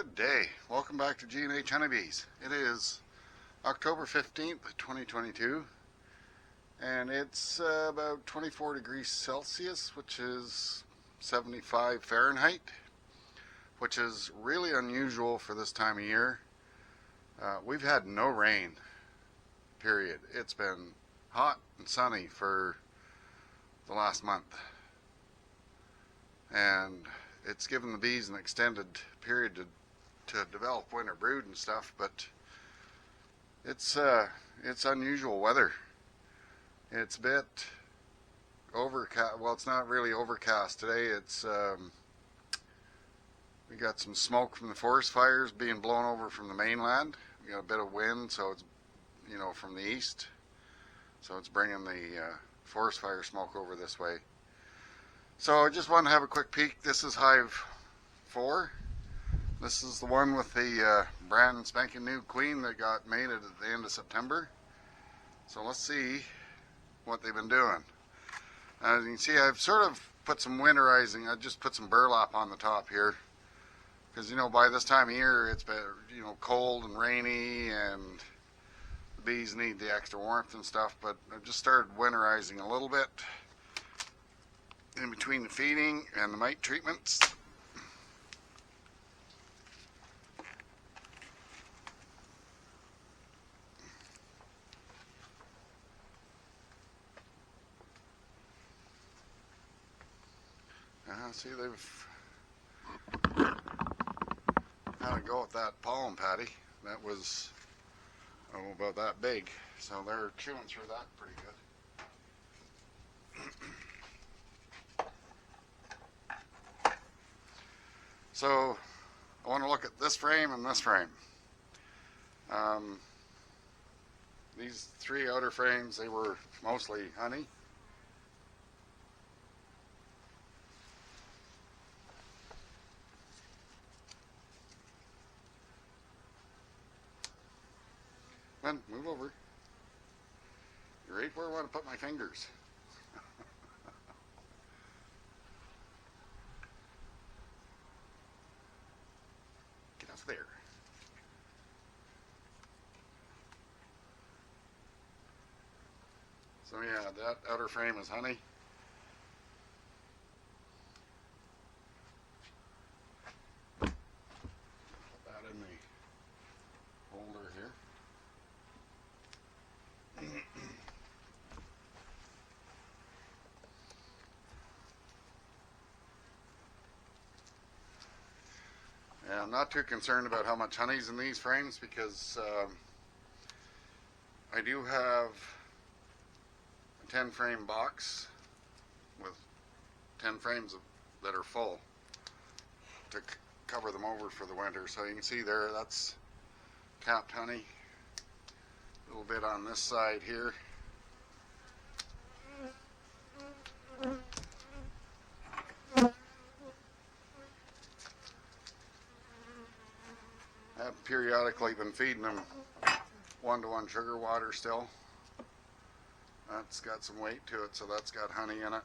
Good day. Welcome back to G&H Honey Bees. It is October 15th, 2022, and it's about 24 degrees Celsius, which is 75 Fahrenheit, which is really unusual for this time of year. We've had no rain, period. It's been hot and sunny for the last month, and it's given the bees an extended period to develop winter brood and stuff, but it's unusual weather. It's a bit overcast. Well, it's not really overcast today. It's we got some smoke from the forest fires being blown over from the mainland. We got a bit of wind, so it's from the east, so it's bringing the forest fire smoke over this way. So I just want to have a quick peek. This is hive 4. This is the one with the brand spanking new queen that got mated at the end of September. So let's see what they've been doing. As you can see, I've sort of put some winterizing. I just put some burlap on the top here, because by this time of year it's been cold and rainy, and the bees need the extra warmth and stuff. But I've just started winterizing a little bit in between the feeding and the mite treatments. See, they've had a go at that pollen patty. That was about that big, so they're chewing through that pretty good. So I want to look at this frame and this frame. These 3 outer frames, they were mostly honey. Then move over. You're right where I want to put my fingers. Get us there. So yeah, that outer frame is honey. Put that in the holder here. Yeah, I'm not too concerned about how much honey's in these frames, because I do have a 10 frame box with 10 frames that are full to cover them over for the winter. So you can see there, that's capped honey. A little bit on this side here. I've periodically been feeding them 1-to-1 sugar water still. That's got some weight to it, so that's got honey in it.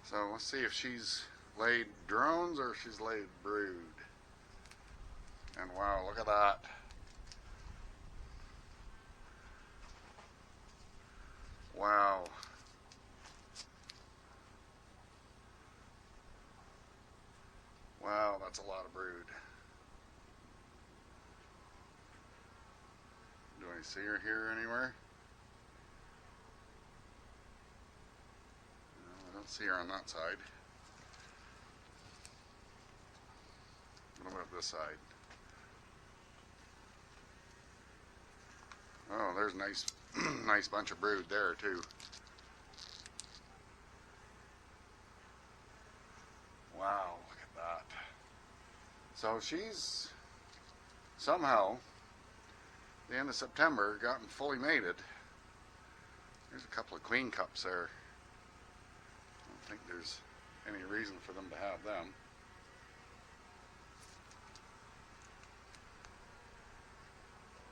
So let's see if she's laid drones or if she's laid brood. And wow, look at that. Wow. Wow, that's a lot of brood. Do I see her here anywhere? No, I don't see her on that side. What about this side? Oh, there's a nice nice bunch of brood there too. Wow, look at that. So she's somehow, the end of September, gotten fully mated. There's a couple of queen cups there. I don't think there's any reason for them to have them.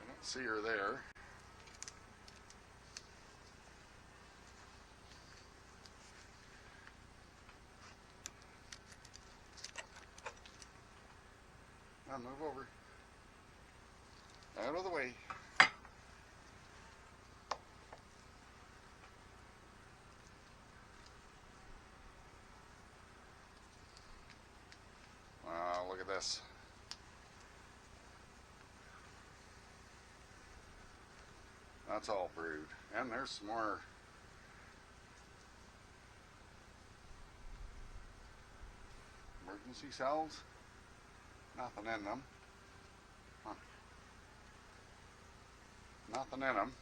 I don't see her there. on, move over. Out of the way. Wow, look at this. That's all brood. And there's some more. Emergency cells. Nothing in them. Huh. Nothing in them.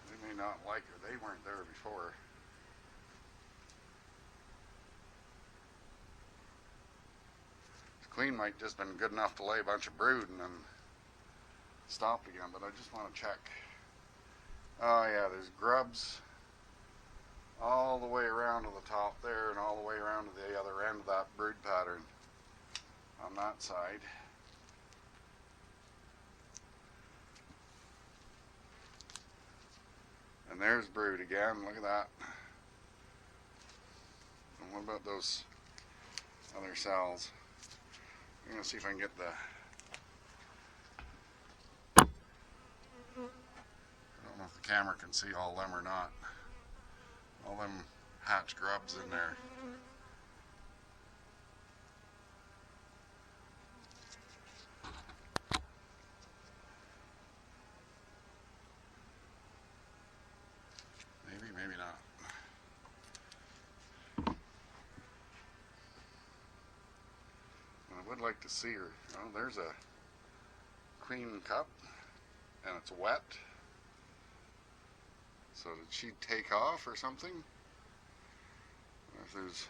They may not like her. They weren't there before. The queen might just been good enough to lay a bunch of brood and then stop again, but I just want to check. Oh yeah, there's grubs all the way around to the top there and all the way around to the other end of that brood pattern on that side. And there's brood again, look at that. And what about those other cells? I'm going to see if I can get the... I don't know if the camera can see all them or not. All them hatch grubs in there. Maybe, maybe not. I would like to see her. Oh, there's a queen cup and it's wet. So did she take off or something? If there's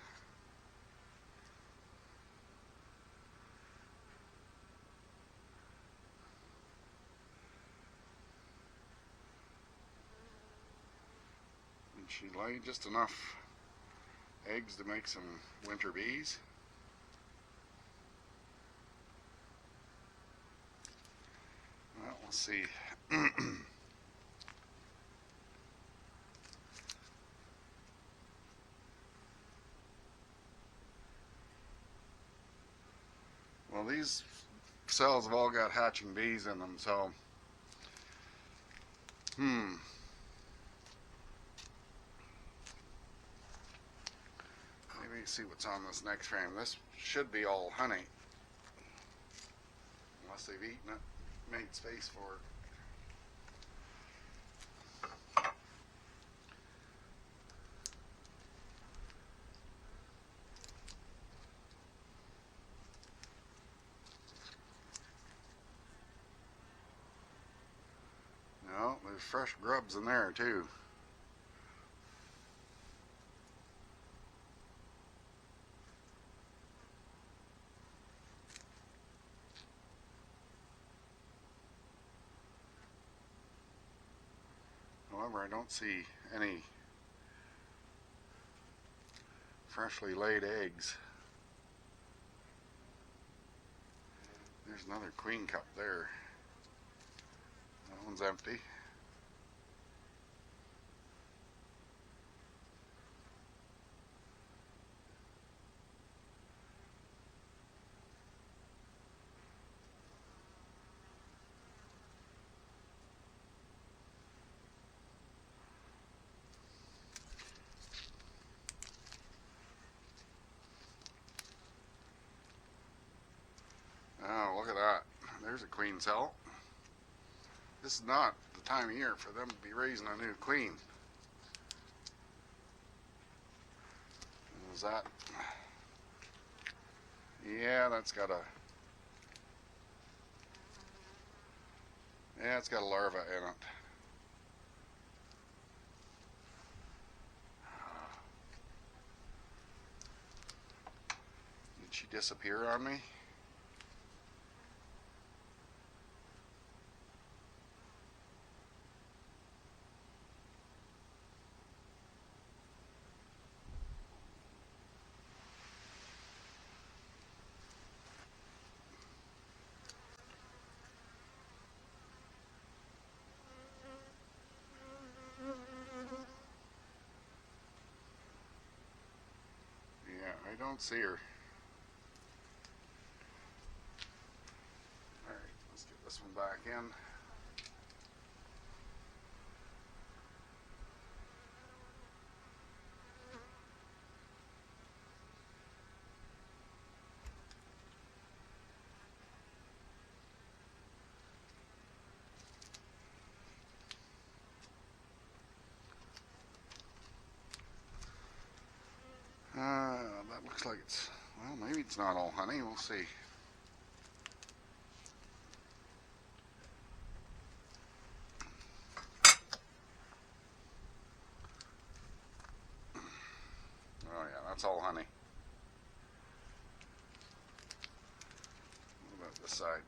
did she lay just enough eggs to make some winter bees? Well, we'll see. Well, these cells have all got hatching bees in them, so maybe see what's on this next frame. This should be all honey, unless they've eaten it, made space for it. No, there's fresh grubs in there too. However, I don't see any freshly laid eggs. There's another queen cup there. That one's empty. Oh, look at that. There's a queen cell. This is not the time of year for them to be raising a new queen. Is that? Yeah, that's got a... Yeah, it's got a larva in it. Did she disappear on me? I don't don't see her. Alright, let's get this one back in. That looks like it's, well, maybe it's not all honey. We'll see. Oh yeah, that's all honey. What about this side?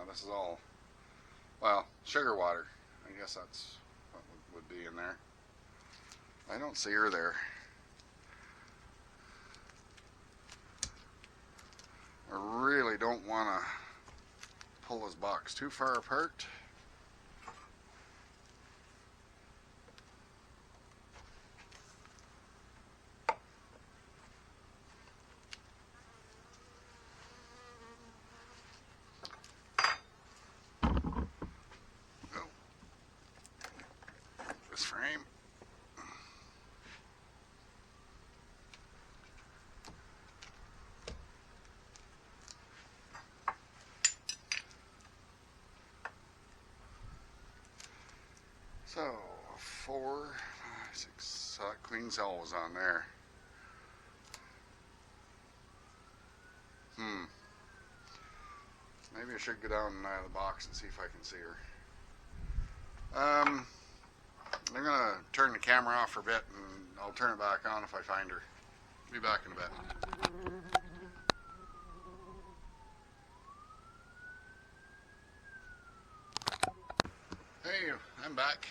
This is all, well, sugar water. I guess that's what would be in there. I don't see her there. I really don't want to pull this box too far apart. This frame. So 4, 5, 6. Queen cell was on there. Maybe I should go down the box and see if I can see her. I'm gonna turn the camera off for a bit, and I'll turn it back on if I find her. Be back in a bit. Hey, I'm back.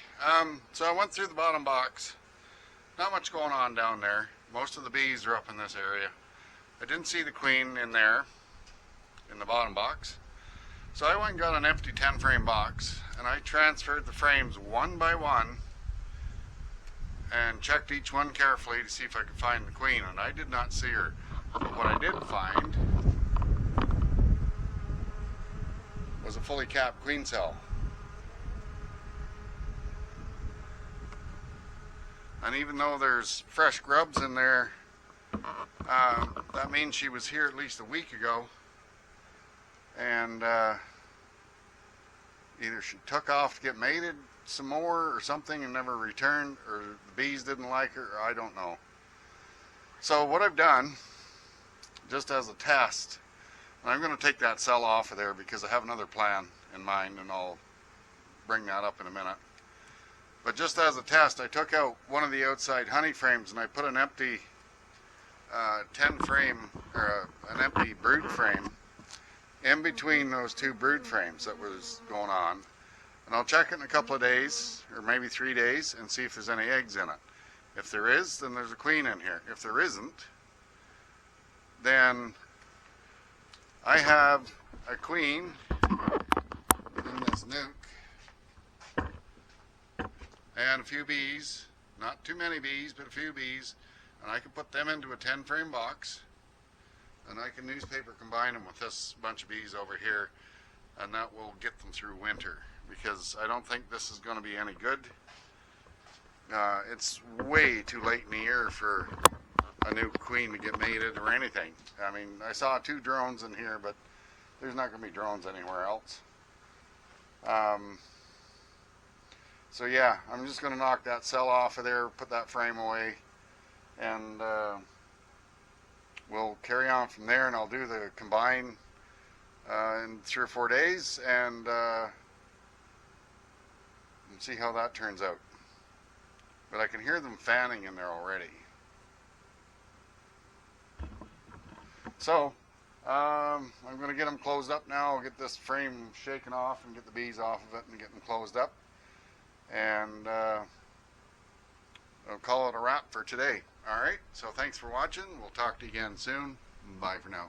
So I went through the bottom box. Not much going on down there. Most of the bees are up in this area. I didn't see the queen in there, in the bottom box. So I went and got an empty 10 frame box, and I transferred the frames one by one and checked each one carefully to see if I could find the queen, and I did not see her. But what I did find was a fully capped queen cell. And even though there's fresh grubs in there, that means she was here at least a week ago. And either she took off to get mated some more or something and never returned, or the bees didn't like her, or I don't know. So what I've done, just as a test, and I'm going to take that cell off of there because I have another plan in mind, and I'll bring that up in a minute. But just as a test, I took out one of the outside honey frames and I put an empty 10 frame, or an empty brood frame in between those two brood frames that was going on. And I'll check it in a couple of days, or maybe 3 days, and see if there's any eggs in it. If there is, then there's a queen in here. If there isn't, then I have a queen in this nuke and a few bees, not too many bees, but a few bees, and I can put them into a 10 frame box, and I can newspaper combine them with this bunch of bees over here, and that will get them through winter, because I don't think this is going to be any good. It's way too late in the year for a new queen to get mated or anything. I mean, I saw 2 drones in here, but there's not going to be drones anywhere else. So yeah, I'm just going to knock that cell off of there, put that frame away, and we'll carry on from there, and I'll do the combine in 3 or 4 days, and see how that turns out. But I can hear them fanning in there already. So I'm going to get them closed up now. I'll get this frame shaken off and get the bees off of it and get them closed up. And I'll call it a wrap for today. Alright, so thanks for watching. We'll talk to you again soon. Bye for now.